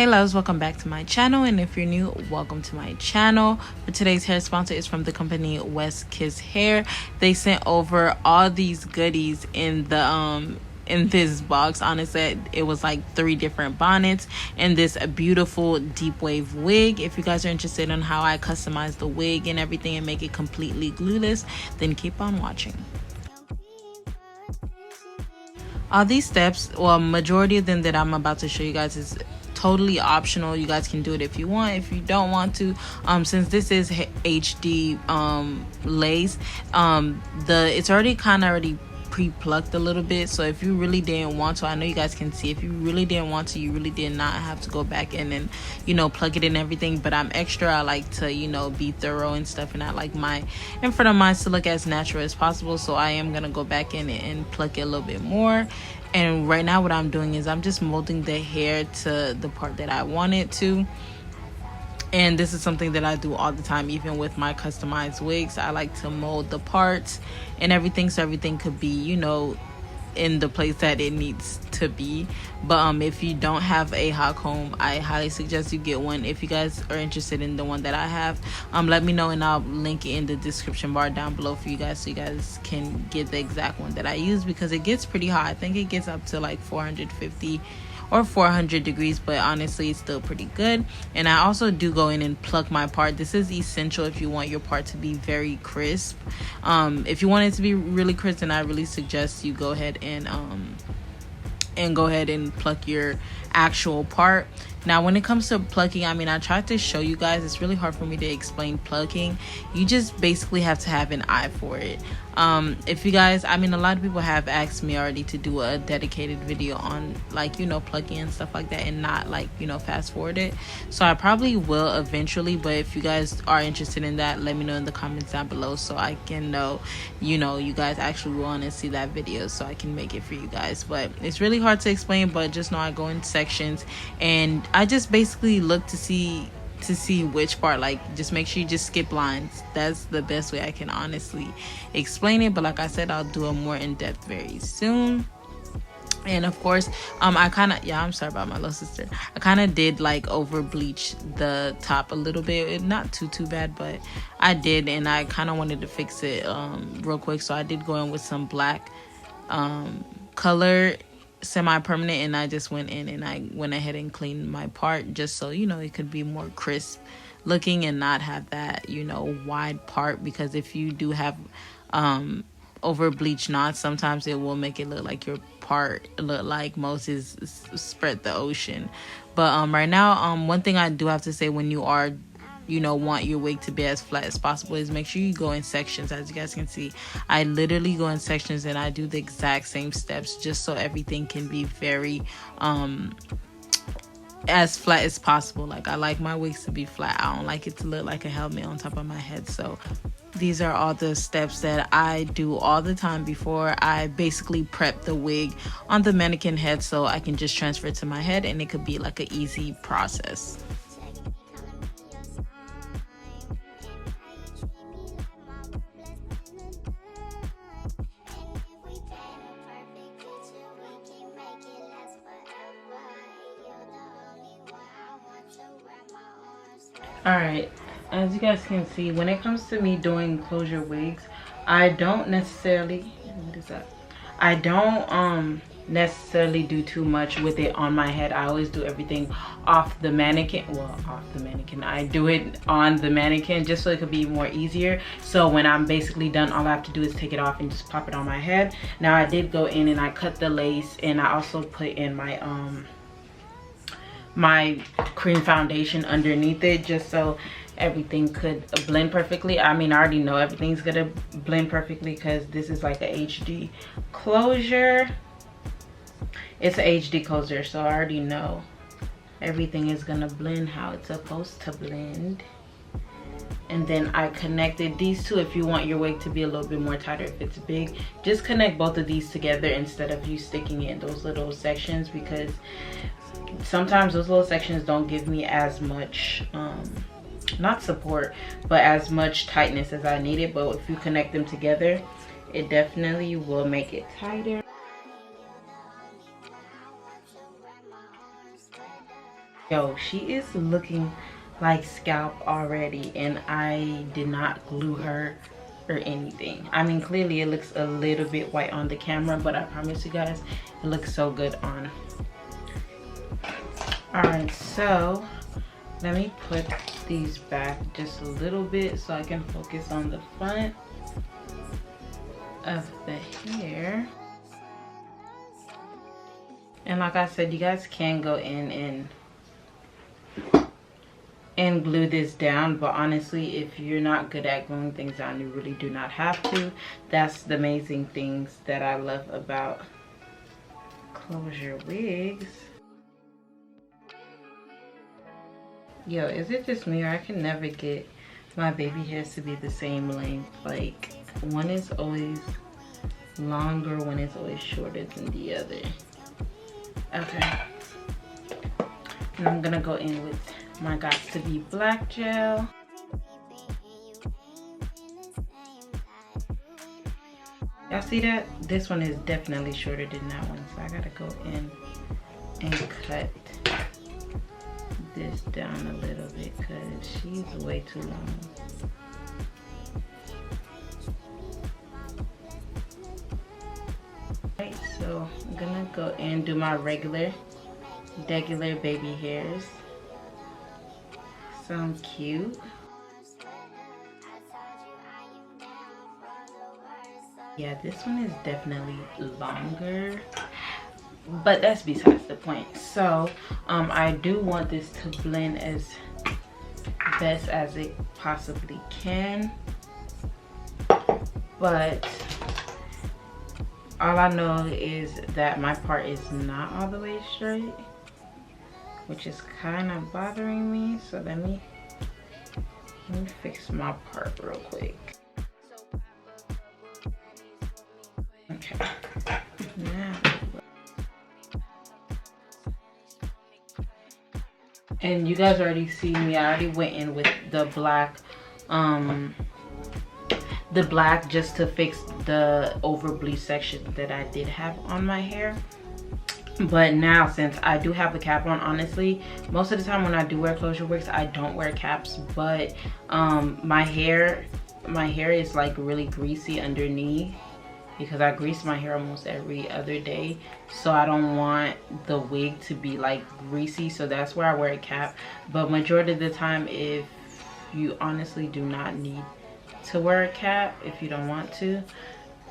Hey loves, welcome back to my channel, and if you're new, welcome to my channel. For today's hair sponsor is from the company West Kiss Hair. They sent over all these goodies in the in this box. Honestly, it was like 3 different bonnets and this beautiful deep wave wig. If you guys are interested in how I customize the wig and everything and make it completely glueless, then keep on watching. All these steps, well, majority of them that I'm about to show you guys is totally optional. You guys can do it if you want. If you don't want to, since this is HD lace, it's already pre-plucked a little bit. So if you really didn't want to, I know you guys can see, if you really didn't want to, you really did not have to go back in and, you know, plug it and everything. But I'm extra, I like to, you know, be thorough and stuff, and I like my in front of mine to look as natural as possible. So I am gonna go back in and pluck it a little bit more. And right now what I'm doing is I'm just molding the hair to the part that I want it to. And this is something that I do all the time, even with my customized wigs. I like to mold the parts and everything so everything could be, you know, in the place that it needs to be. But if you don't have a hot comb, I highly suggest you get one. If you guys are interested in the one that I have, let me know and I'll link it in the description bar down below for you guys, so you guys can get the exact one that I use, because it gets pretty hot. I think it gets up to like 450 or 400 degrees, but honestly it's still pretty good. And I also do go in and pluck my part. This is essential if you want your part to be very crisp. If you want it to be really crisp, then I really suggest you go ahead and pluck your actual part. Now when it comes to plucking, I mean, I tried to show you guys, it's really hard for me to explain plucking. You just basically have to have an eye for it. If you guys, I mean, a lot of people have asked me already to do a dedicated video on, like, you know, plucking and stuff like that, and not, like, you know, fast forward it. So I probably will eventually, but if you guys are interested in that, let me know in the comments down below so I can know, you know, you guys actually want to see that video so I can make it for you guys. But it's really hard to explain, but just know I go in sections and I just basically look to see which part, like, just make sure you just skip lines. That's the best way I can honestly explain it. But like I said, I'll do a more in-depth very soon. And of course, I kind of, I'm sorry about my little sister, I kind of did like over bleach the top a little bit. Not too bad, but I did, and I kind of wanted to fix it real quick, so I did go in with some black color semi-permanent, and I just went in and I went ahead and cleaned my part, just so, you know, it could be more crisp looking and not have that, you know, wide part. Because if you do have over bleach knots, sometimes it will make it look like your part look like Moses spread the ocean. But right now, one thing I do have to say, when you are, you know, want your wig to be as flat as possible, is make sure you go in sections. As you guys can see, I literally go in sections and I do the exact same steps, just so everything can be very as flat as possible. Like, I like my wigs to be flat. I don't like it to look like a helmet on top of my head. So these are all the steps that I do all the time before I basically prep the wig on the mannequin head, so I can just transfer it to my head and it could be like an easy process. Alright, as you guys can see, when it comes to me doing closure wigs, I don't necessarily, necessarily do too much with it on my head. I always do everything off the mannequin. Well, off the mannequin, I do it on the mannequin just so it could be more easier. So when I'm basically done, all I have to do is take it off and just pop it on my head. Now I did go in and I cut the lace, and I also put in my my cream foundation underneath it, just so everything could blend perfectly. I mean, I already know everything's gonna blend perfectly because this is like a HD closure. It's a HD closure, so I already know everything is gonna blend how it's supposed to blend. And then I connected these two. If you want your wig to be a little bit more tighter, if it's big, just connect both of these together instead of you sticking it in those little sections, because sometimes those little sections don't give me as much not support, but as much tightness as I needed. But if you connect them together, it definitely will make it tighter. Yo, she is looking like scalp already, and I did not glue her or anything. I mean, clearly it looks a little bit white on the camera, but I promise you guys it looks so good on. All right, so let me put these back just a little bit so I can focus on the front of the hair. And like I said, you guys can go in and glue this down, but honestly, if you're not good at gluing things down, you really do not have to. That's the amazing things that I love about closure wigs. Yo, is it just me, or I can never get my baby hairs to be the same length? Like, one is always longer, one is always shorter than the other. Okay, and I'm gonna go in with my Got to Be Black gel. Y'all see that? This one is definitely shorter than that one, so I gotta go in and cut this down a little bit because she's way too long. Right, so I'm gonna go and do my regular baby hairs. Sound cute. Yeah, this one is definitely longer, but that's besides the point. So I do want this to blend as best as it possibly can, but all I know is that my part is not all the way straight, which is kind of bothering me. So let me fix my part real quick. Okay, now, and you guys already see me, I already went in with the black just to fix the over bleach section that I did have on my hair. But now, since I do have a cap on, honestly, most of the time when I do wear closure wigs, I don't wear caps. But my hair is like really greasy underneath because I grease my hair almost every other day. So I don't want the wig to be like greasy, so that's where I wear a cap. But majority of the time, if you honestly do not need to wear a cap, if you don't want to,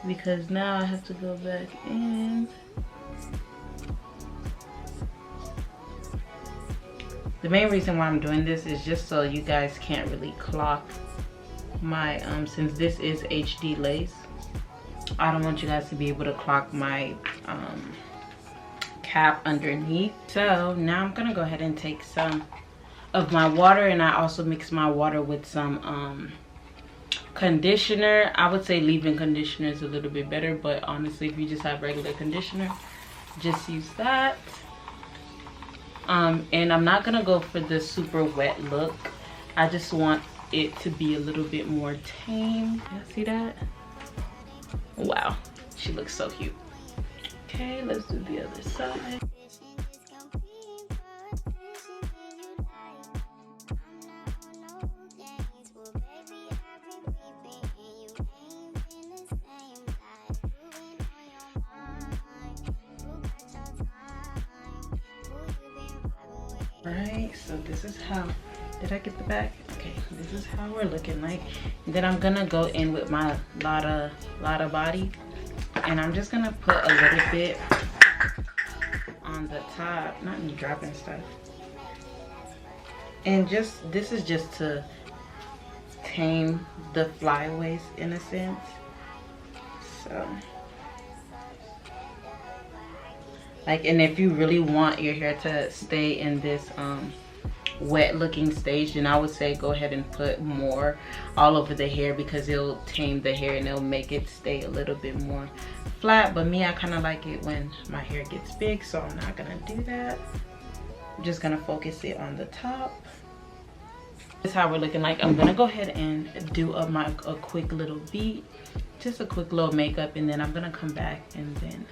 because now I have to go back in. The main reason why I'm doing this is just so you guys can't really clock my since this is HD lace, I don't want you guys to be able to clock my cap underneath. So now I'm gonna go ahead and take some of my water, and I also mix my water with some conditioner. I would say leave-in conditioner is a little bit better, but honestly, if you just have regular conditioner, just use that. And I'm not gonna go for the super wet look. I just want it to be a little bit more tame. You see that? Wow, she looks so cute. Okay, let's do the other side. Alright, so this is how, did I get the back? Okay, this is how we're looking like. And then I'm gonna go in with my Lotta body, and I'm just gonna put a little bit on the top, not me dropping stuff. And just, this is just to tame the flyaways in a sense. So like, and if you really want your hair to stay in this wet looking stage, then I would say go ahead and put more all over the hair, because it'll tame the hair and it'll make it stay a little bit more flat. But me, I kind of like it when my hair gets big, so I'm not gonna do that. I'm just gonna focus it on the top. This is how we're looking like. I'm gonna go ahead and do a quick little beat, just a quick little makeup, and then I'm gonna come back and then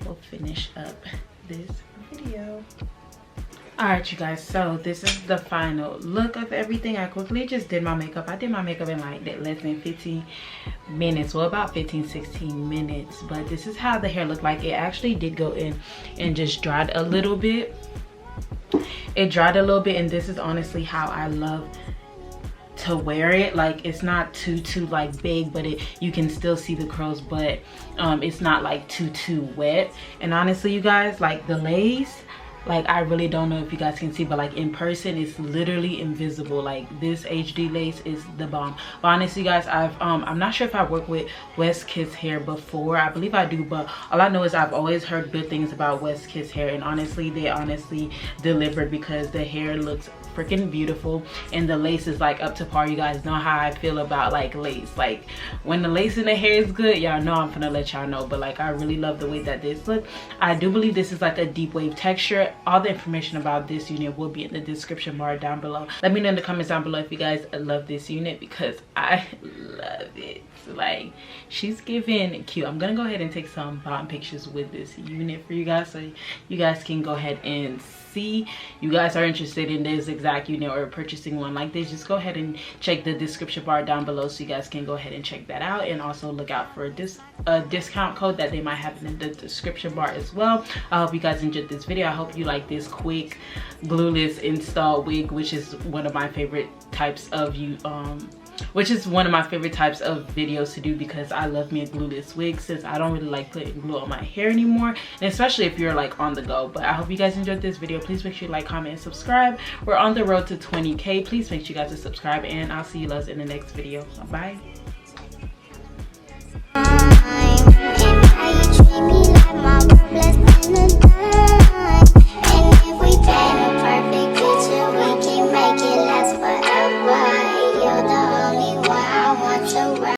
we'll finish up this video. All right, you guys, so this is the final look of everything. I quickly just did my makeup. I did my makeup in like less than 15 minutes, well, about 15-16 minutes, but this is how the hair looked like. It actually did go in and just dried a little bit. It dried a little bit, and this is honestly how I love to wear it. Like, it's not too like big, but you can still see the curls, but it's not like too wet. And honestly, you guys, like the lace, like I really don't know if you guys can see, but like in person it's literally invisible. Like this HD lace is the bomb. But honestly, guys, I'm not sure if I worked with West Kiss hair before. I believe I do, but all I know is I've always heard good things about West Kiss hair, and honestly they honestly delivered, because the hair looks freaking beautiful and the lace is like up to par. You guys know how I feel about like lace. Like when the lace in the hair is good, y'all know I'm gonna let y'all know. But like I really love the way that this look. I do believe this is like a deep wave texture. All the information about this unit will be in the description bar down below. Let me know in the comments down below if you guys love this unit, because I love it. Like, she's giving cute. I'm gonna go ahead and take some bottom pictures with this unit for you guys, so you guys can go ahead and see. You guys are interested in this exact unit or purchasing one like this, just go ahead and check the description bar down below, so you guys can go ahead and check that out. And also look out for this discount code that they might have in the description bar as well. I hope you guys enjoyed this video. I hope you like this quick glueless install wig, which is one of my favorite types of videos to do, because I love me a glueless wig, since I don't really like putting glue on my hair anymore, and especially if you're like on the go. But I hope you guys enjoyed this video. Please make sure you like, comment, and subscribe. We're on the road to 20K. Please make sure you guys to subscribe, and I'll see you guys in the next video. Bye.